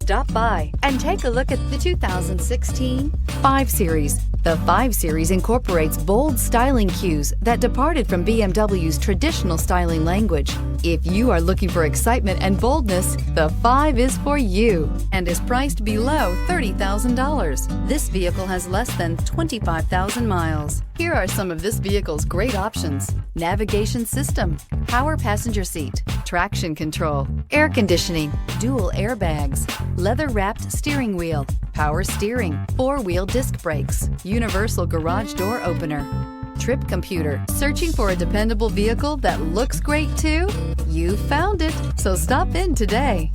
Stop by and take a look at the 2016 5 Series. The 5 Series incorporates bold styling cues that departed from BMW's traditional styling language. If you are looking for excitement and boldness, the 5 is for you and is priced below $30,000. This vehicle has less than 25,000 miles. Here are some of this vehicle's great options: navigation system, power passenger seat, traction control, air conditioning, dual airbags, leather-wrapped steering wheel, power steering, 4-wheel disc brakes, universal garage door opener, trip computer. Searching for a dependable vehicle that looks great too? You found it, so stop in today.